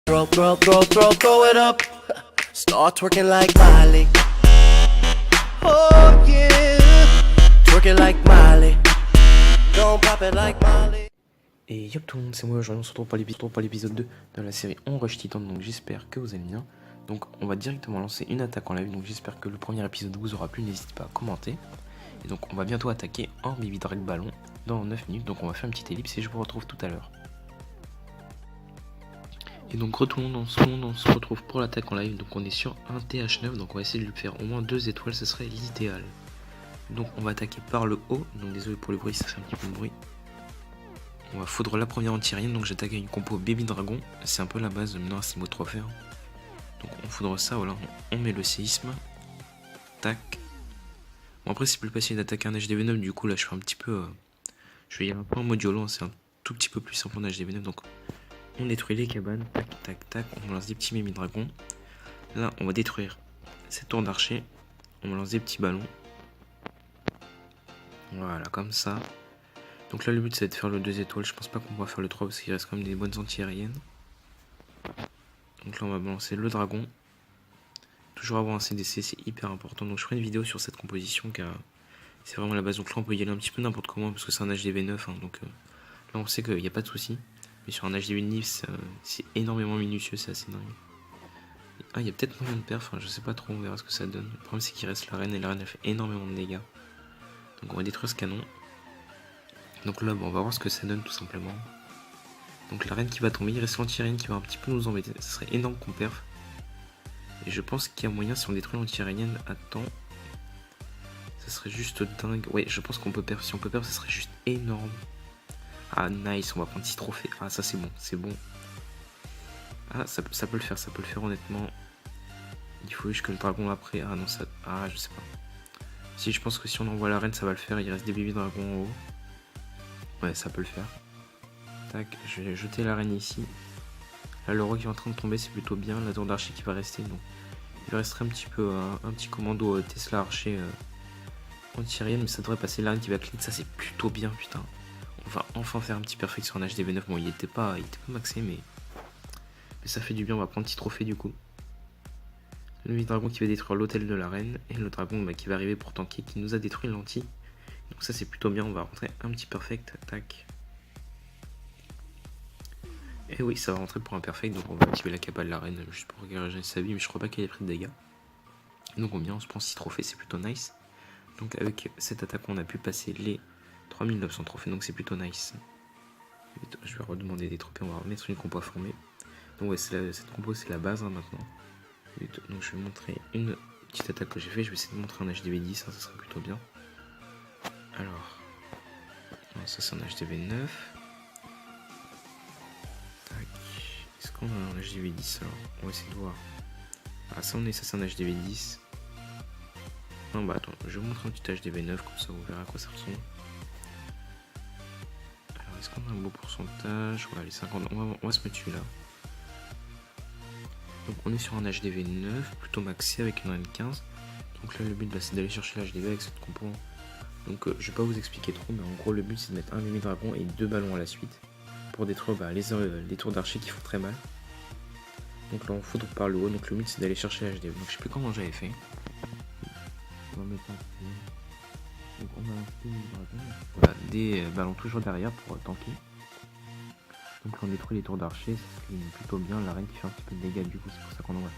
Throw it up. Start twerking like Miley. Oh yeah. Twerking like Miley. Don't pop it like Miley. Et yop tout le monde, c'est moi, aujourd'hui on se retrouve pour l'épisode 2 de la série On Rush Titan, donc j'espère que vous allez bien. Donc on va directement lancer une attaque en live, donc j'espère que le premier épisode vous aura plu, n'hésitez pas à commenter. Et donc on va bientôt attaquer un Baby Drag Ballon dans 9 minutes, donc on va faire une petite ellipse et je vous retrouve tout à l'heure. Et donc retournons dans ce monde, on se retrouve pour l'attaque en live, donc on est sur un TH9, donc on va essayer de lui faire au moins 2 étoiles, ce serait l'idéal. Donc on va attaquer par le haut, donc désolé pour le bruit, ça fait un petit peu de bruit. On va foudre la première anti-aérienne, donc j'attaque avec une compo Baby Dragon, c'est un peu la base de maintenant c'est beau de trophée. Donc on foudre ça, voilà, on met le séisme, tac. Bon après c'est plus facile d'attaquer un HDV9, du coup là je fais un petit peu, je vais y aller un peu en mode YOLO, c'est un tout petit peu plus simple en HDV9, donc on détruit les cabanes, tac tac tac, on lance des petits Baby Dragons. Là on va détruire cette tour d'archer, on lance des petits ballons. Voilà, comme ça. Donc là le but c'est de faire le 2 étoiles, je pense pas qu'on va faire le 3 parce qu'il reste quand même des bonnes anti-aériennes. Donc là on va balancer le dragon. Toujours avoir un CDC, c'est hyper important, donc je ferai une vidéo sur cette composition car c'est vraiment la base. Donc là on peut y aller un petit peu n'importe comment parce que c'est un HDV9, hein, donc là on sait qu'il n'y a pas de souci. Mais sur un HDV9 c'est énormément minutieux, c'est assez dingue. Ah il y a peut-être moyen de perf, enfin, je sais pas trop, on verra ce que ça donne. Le problème c'est qu'il reste la reine et la reine elle fait énormément de dégâts. Donc on va détruire ce canon. Donc là, bon, on va voir ce que ça donne tout simplement. Donc la reine qui va tomber, il reste l'anti-aérienne qui va un petit peu nous embêter. Ça serait énorme qu'on perf. Et je pense qu'il y a moyen, si on détruit l'anti-aérienne à temps, ça serait juste dingue. Ouais, je pense qu'on peut perf. Si on peut perf, ça serait juste énorme. Ah, nice, on va prendre 6 trophées. Ah, ça c'est bon, c'est bon. Ah, ça peut le faire honnêtement. Il faut juste que le dragon après. Ah non, ça. Ah, je sais pas. Si, je pense que si on envoie la reine, ça va le faire. Il reste des bébés dragons en haut. Ouais, ça peut le faire. Tac, je vais jeter la reine ici. Là, le roi qui est en train de tomber, c'est plutôt bien. La tour d'archer qui va rester, donc il resterait un petit peu un petit commando Tesla archer anti-aérienne, mais ça devrait passer. La reine qui va clean, ça c'est plutôt bien, putain. On va enfin faire un petit perfect sur un HDV9. Bon, il était pas maxé, mais ça fait du bien. On va prendre petit trophée du coup. Le dragon qui va détruire l'hôtel de la reine et le dragon qui va arriver pour tanker, qui nous a détruit l'anti. Donc ça c'est plutôt bien, on va rentrer un petit perfect, tac. Et oui, ça va rentrer pour un perfect, donc on va activer la cabale de la reine juste pour regarder sa vie, mais je crois pas qu'elle ait pris de dégâts. Donc on se prend 6 trophées, c'est plutôt nice. Donc avec cette attaque on a pu passer les 3900 trophées, donc c'est plutôt nice. Je vais redemander des trophées, on va remettre une compo à former. Donc ouais, cette compo c'est la base hein, maintenant. Donc je vais montrer une petite attaque que j'ai fait, je vais essayer de montrer un HDV10, ça serait plutôt bien. Alors, ça c'est un HDV9. Tac. Est-ce qu'on a un HDV10 alors? On va essayer de voir. Ah ça c'est un HDV10. Non bah attends, je vais vous montrer un petit HDV9 comme ça vous verrez à quoi ça ressemble. Alors est-ce qu'on a un beau pourcentage? Ouais les 50, on va se mettre celui-là. Donc on est sur un HDV9 plutôt maxé avec une N15. Donc là le but c'est d'aller chercher l'HDV avec cette compo. Donc je vais pas vous expliquer trop, mais en gros le but c'est de mettre un Baby Dragon et 2 ballons à la suite pour détruire les tours d'archer qui font très mal. Donc là on foudre par le haut, donc le but c'est d'aller chercher l'HDV. Donc je sais plus comment j'avais fait. On va mettre donc on a voilà, des ballons toujours derrière pour tanker. Donc là on détruit les tours d'archer, ça se limite plutôt bien, la reine qui fait un petit peu de dégâts du coup c'est pour ça qu'on envoie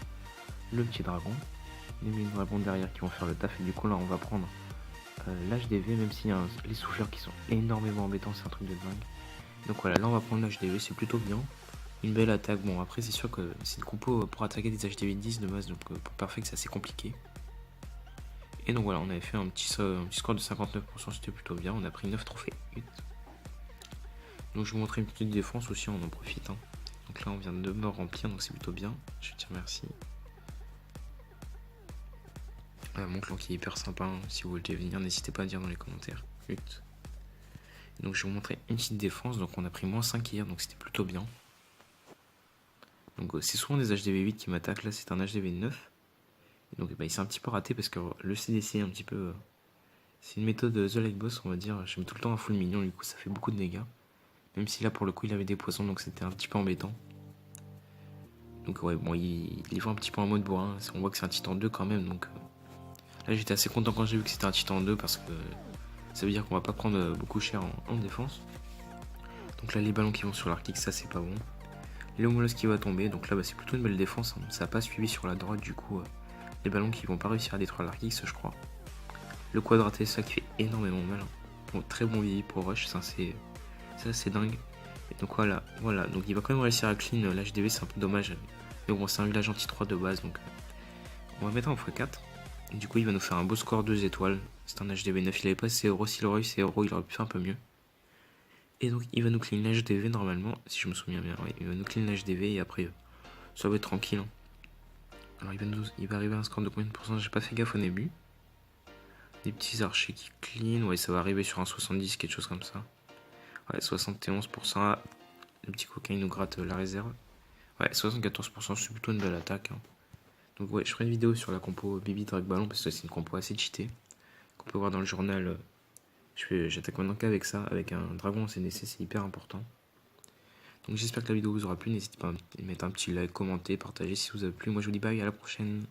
le petit dragon. Les Baby Dragons derrière qui vont faire le taf et du coup là on va prendre l'HDV, même s'il y a les souffleurs qui sont énormément embêtants, c'est un truc de dingue. Donc voilà, là on va prendre l'HDV, c'est plutôt bien. Une belle attaque, bon après c'est sûr que c'est une compo pour attaquer des HDV 10 de base, donc pour perfect c'est assez compliqué. Et donc voilà, on avait fait un petit score de 59%, c'était plutôt bien, on a pris 9 trophées. Donc je vais vous montrer une petite défense aussi, on en profite. Hein. Donc là on vient de me remplir, donc c'est plutôt bien, je vais dire merci. Mon clan qui est hyper sympa, hein. Si vous voulez venir, n'hésitez pas à dire dans les commentaires. Donc je vais vous montrer une petite défense, donc on a pris moins 5 hier, donc c'était plutôt bien. Donc c'est souvent des HDV8 qui m'attaquent, là c'est un HDV9. Et donc bah, il s'est un petit peu raté parce que le CDC est un petit peu... c'est une méthode The Light Boss on va dire, je mets tout le temps un full mignon, du coup ça fait beaucoup de dégâts. Même si là pour le coup il avait des poisons, donc c'était un petit peu embêtant. Donc ouais, bon, il livre un petit peu en mode bourrin. On voit que c'est un titan 2 quand même. Donc là, j'étais assez content quand j'ai vu que c'était un titan 2 parce que ça veut dire qu'on va pas prendre beaucoup cher en défense. Donc là, les ballons qui vont sur l'arc X, ça c'est pas bon. Léomolos qui va tomber, donc là bah, c'est plutôt une belle défense, hein. Ça n'a pas suivi sur la droite, du coup les ballons qui vont pas réussir à détruire l'arc X, je crois. Le quadraté, ça qui fait énormément mal, hein. Bon, très bon Vivi pour rush, ça c'est dingue. Et donc voilà, donc il va quand même réussir à clean l'HDV, c'est un peu dommage. Mais bon, c'est un village anti-3 de base, donc on va mettre un x4. Et du coup, il va nous faire un beau score 2 étoiles. C'est un HDV 9, il avait pas ses héros, s'il aurait eu ses héros, il aurait pu faire un peu mieux. Et donc il va nous clean l'HDV normalement, si je me souviens bien, ouais, il va nous clean l'HDV et après ça va être tranquille, hein. Alors il va arriver à un score de combien de pourcents? J'ai pas fait gaffe au début. Des petits archers qui clean, ouais ça va arriver sur un 70, quelque chose comme ça. Ouais 71%, le petit coquin il nous gratte la réserve. Ouais 74%, c'est plutôt une belle attaque, hein. Donc ouais je ferai une vidéo sur la compo Bibi Drag Ballon parce que c'est une compo assez cheatée. Qu'on peut voir dans le journal. J'attaque maintenant qu'avec ça, avec un dragon en CDC, c'est hyper important. Donc j'espère que la vidéo vous aura plu, n'hésitez pas à mettre un petit like, commenter, partager si vous avez plu. Moi je vous dis bye, à la prochaine.